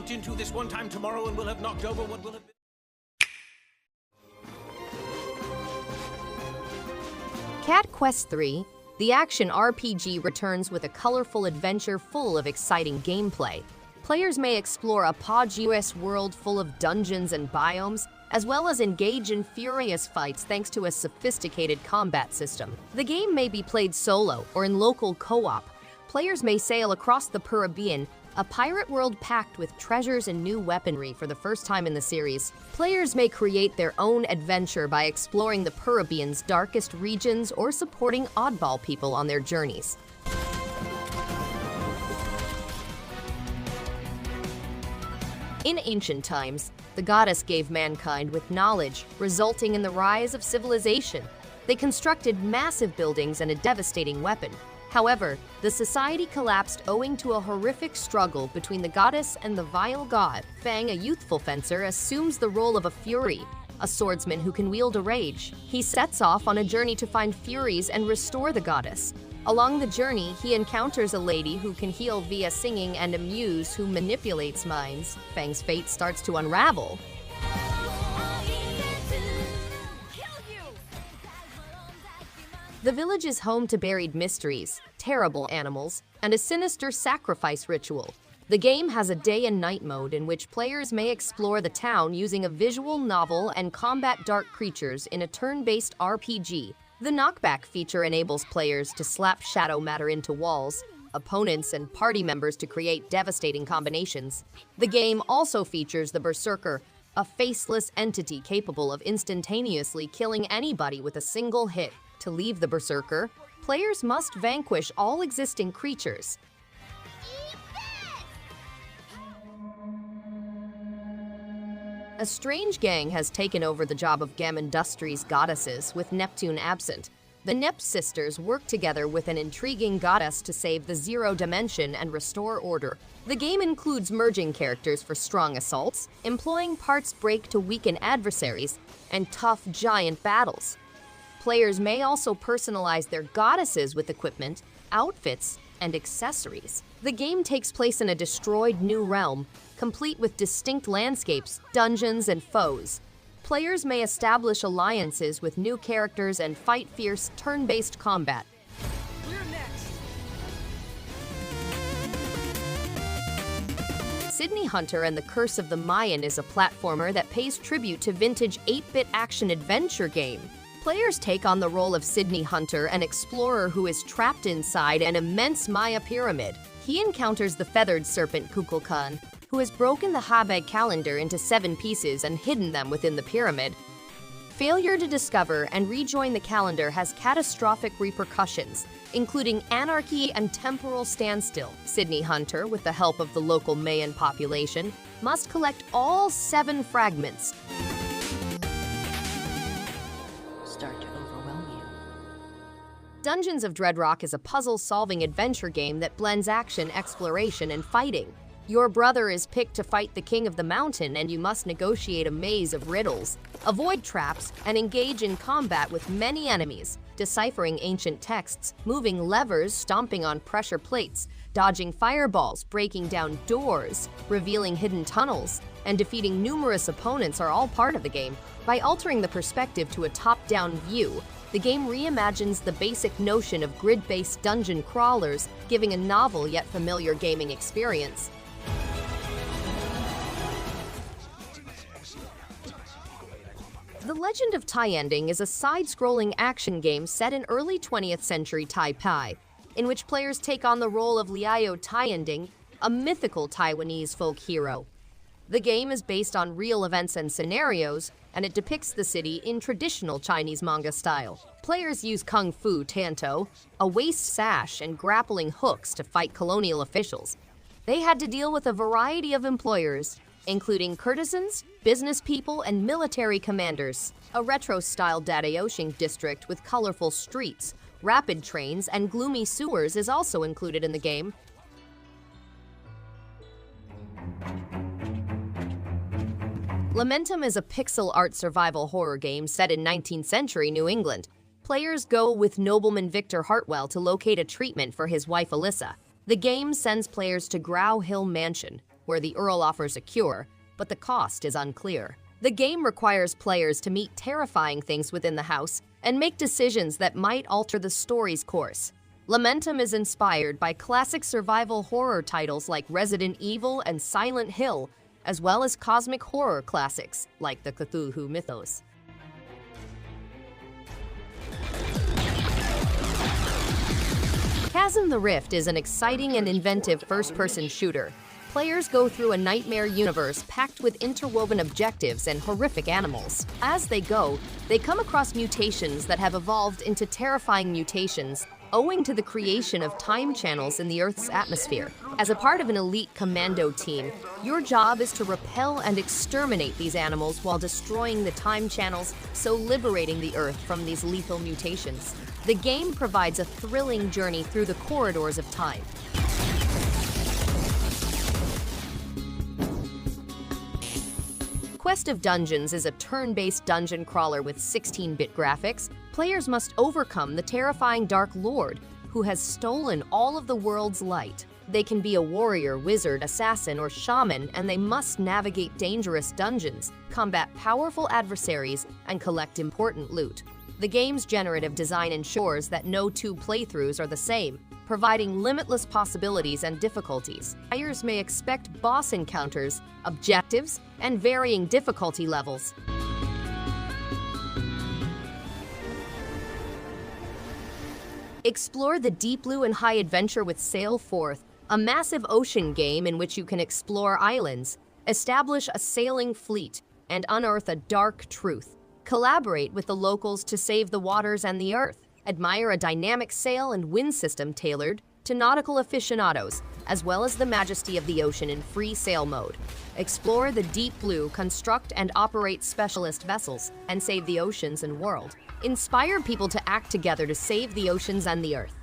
walked into this one time tomorrow and will have knocked over what will have been. Cat Quest III, the action RPG, returns with a colorful adventure full of exciting gameplay. Players may explore a podulous world full of dungeons and biomes, as well as engage in furious fights thanks to a sophisticated combat system. The game may be played solo or in local co-op. Players may sail across the Caribbean, a pirate world packed with treasures and new weaponry for the first time in the series. Players may create their own adventure by exploring the Caribbean's darkest regions or supporting oddball people on their journeys. In ancient times, the goddess gave mankind with knowledge, resulting in the rise of civilization. They constructed massive buildings and a devastating weapon. However, the society collapsed owing to a horrific struggle between the goddess and the vile god. Fang, a youthful fencer, assumes the role of a Fury, a swordsman who can wield a rage. He sets off on a journey to find Furies and restore the goddess. Along the journey, he encounters a lady who can heal via singing and a muse who manipulates minds. Fang's fate starts to unravel. The village is home to buried mysteries, terrible animals, and a sinister sacrifice ritual. The game has a day and night mode in which players may explore the town using a visual novel and combat dark creatures in a turn-based RPG. The knockback feature enables players to slap shadow matter into walls, opponents and party members to create devastating combinations. The game also features the Berserker, a faceless entity capable of instantaneously killing anybody with a single hit. To leave the Berserker, players must vanquish all existing creatures. A strange gang has taken over the job of Gamindustri's goddesses, with Neptune absent. The Nep sisters work together with an intriguing goddess to save the Zero Dimension and restore order. The game includes merging characters for strong assaults, employing parts break to weaken adversaries, and tough giant battles. Players may also personalize their goddesses with equipment, outfits, and accessories. The game takes place in a destroyed new realm, complete with distinct landscapes, dungeons, and foes. Players may establish alliances with new characters and fight fierce, turn-based combat. We're next. Sydney Hunter and the Curse of the Mayan is a platformer that pays tribute to vintage 8-bit action-adventure game. Players take on the role of Sydney Hunter, an explorer who is trapped inside an immense Maya pyramid. He encounters the feathered serpent Kukulkan, who has broken the Habeg calendar into 7 pieces and hidden them within the pyramid. Failure to discover and rejoin the calendar has catastrophic repercussions, including anarchy and temporal standstill. Sydney Hunter, with the help of the local Mayan population, must collect all 7 fragments. Start to overwhelm you. Dungeons of Dreadrock is a puzzle-solving adventure game that blends action, exploration, and fighting. Your brother is picked to fight the king of the mountain, and you must negotiate a maze of riddles, avoid traps, and engage in combat with many enemies, deciphering ancient texts, moving levers, stomping on pressure plates, dodging fireballs, breaking down doors, revealing hidden tunnels, and defeating numerous opponents are all part of the game. By altering the perspective to a top-down view, the game reimagines the basic notion of grid-based dungeon crawlers, giving a novel yet familiar gaming experience. The Legend of Tianding is a side-scrolling action game set in early 20th century Taipei, in which players take on the role of Liao Tianding, a mythical Taiwanese folk hero. The game is based on real events and scenarios, and it depicts the city in traditional Chinese manga style. Players use Kung Fu Tanto, a waist sash, and grappling hooks to fight colonial officials. They had to deal with a variety of employers, including courtesans, business people, and military commanders. A retro-style Dadaoshing district with colorful streets, rapid trains, and gloomy sewers is also included in the game. Lamentum is a pixel art survival horror game set in 19th century New England. Players go with nobleman Victor Hartwell to locate a treatment for his wife Alyssa. The game sends players to Grow Hill Mansion, where the Earl offers a cure, but the cost is unclear. The game requires players to meet terrifying things within the house and make decisions that might alter the story's course. Lamentum is inspired by classic survival horror titles like Resident Evil and Silent Hill, as well as cosmic horror classics like the Cthulhu mythos. Chasm the Rift is an exciting and inventive first-person shooter. Players go through a nightmare universe packed with interwoven objectives and horrific animals. As they go, they come across mutations that have evolved into terrifying mutations owing to the creation of time channels in the Earth's atmosphere. As a part of an elite commando team, your job is to repel and exterminate these animals while destroying the time channels, so liberating the Earth from these lethal mutations. The game provides a thrilling journey through the corridors of time. Quest of Dungeons is a turn-based dungeon crawler with 16-bit graphics. Players must overcome the terrifying Dark Lord, who has stolen all of the world's light. They can be a warrior, wizard, assassin, or shaman, and they must navigate dangerous dungeons, combat powerful adversaries, and collect important loot. The game's generative design ensures that no two playthroughs are the same, providing limitless possibilities and difficulties. Players may expect boss encounters, objectives, and varying difficulty levels. Explore the deep blue and high adventure with Sail Forth, a massive ocean game in which you can explore islands, establish a sailing fleet, and unearth a dark truth. Collaborate with the locals to save the waters and the earth. Admire a dynamic sail and wind system tailored to nautical aficionados, as well as the majesty of the ocean in free sail mode. Explore the deep blue, construct and operate specialist vessels, and save the oceans and world. Inspire people to act together to save the oceans and the earth.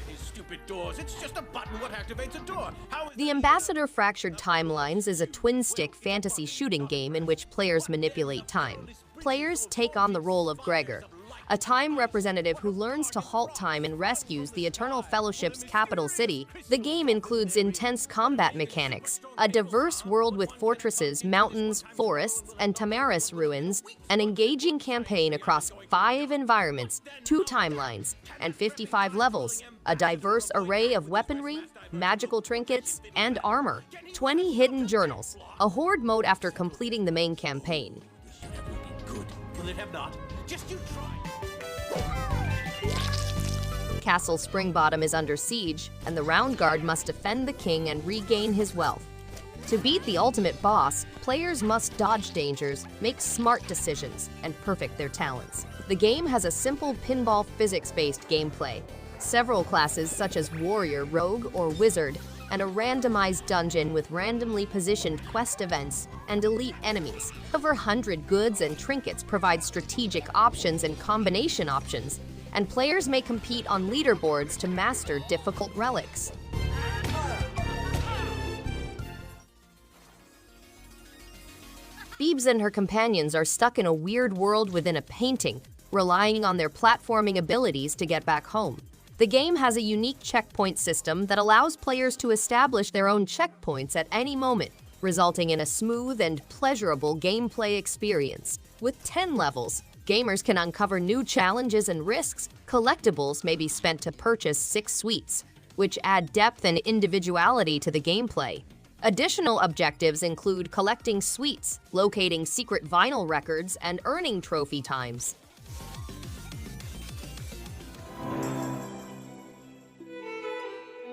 These stupid doors. It's just a button. What activates a door? How is The Ambassador Fractured Timelines is a twin-stick fantasy shooting game in which players manipulate time. Players take on the role of Gregor, a time representative who learns to halt time and rescues the Eternal Fellowship's capital city. The game includes intense combat mechanics, a diverse world with fortresses, mountains, forests, and Tamaris ruins, an engaging campaign across 5 environments, 2 timelines, and 55 levels, a diverse array of weaponry, magical trinkets, and armor, 20 hidden journals, a horde mode after completing the main campaign. good? Will it have not? Just you try. Castle Springbottom is under siege, and the Roundguard must defend the king and regain his wealth. To beat the ultimate boss, players must dodge dangers, make smart decisions, and perfect their talents. The game has a simple pinball physics-based gameplay, several classes such as warrior, rogue, or wizard, and a randomized dungeon with randomly positioned quest events and elite enemies. Over 100 goods and trinkets provide strategic options and combination options, and players may compete on leaderboards to master difficult relics. Phoebes and her companions are stuck in a weird world within a painting, relying on their platforming abilities to get back home. The game has a unique checkpoint system that allows players to establish their own checkpoints at any moment, resulting in a smooth and pleasurable gameplay experience. With 10 levels, gamers can uncover new challenges and risks. Collectibles may be spent to purchase 6 suites, which add depth and individuality to the gameplay. Additional objectives include collecting suites, locating secret vinyl records, and earning trophy times.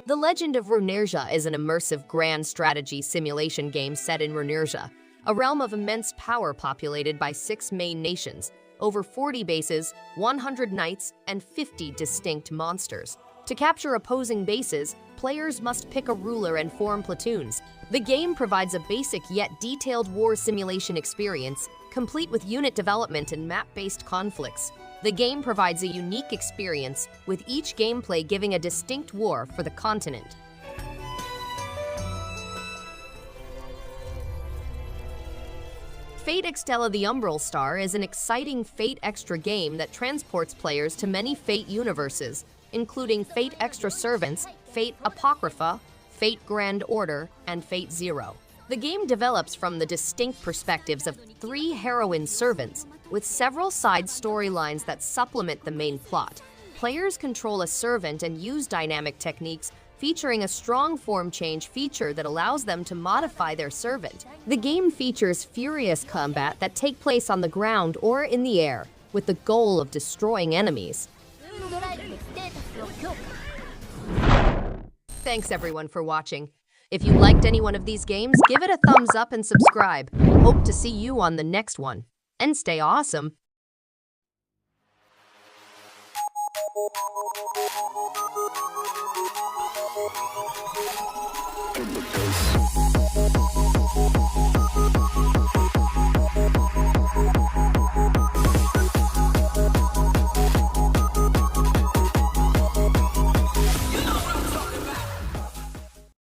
The Legend of Runersia is an immersive grand strategy simulation game set in Runersia, a realm of immense power populated by 6 main nations, over 40 bases, 100 knights, and 50 distinct monsters. To capture opposing bases, players must pick a ruler and form platoons. The game provides a basic yet detailed war simulation experience, complete with unit development and map-based conflicts. The game provides a unique experience, with each gameplay giving a distinct war for the continent. Fate EXTELLA the Umbral Star is an exciting Fate Extra game that transports players to many Fate universes, including Fate Extra Servants, Fate Apocrypha, Fate Grand Order, and Fate Zero. The game develops from the distinct perspectives of 3 heroine servants, with several side storylines that supplement the main plot. Players control a servant and use dynamic techniques, featuring a strong form change feature that allows them to modify their servant. The game features furious combat that take place on the ground or in the air, with the goal of destroying enemies. Thanks everyone for watching. If you liked any one of these games, give it a thumbs up and subscribe. Hope to see you on the next one. And stay awesome! In the face.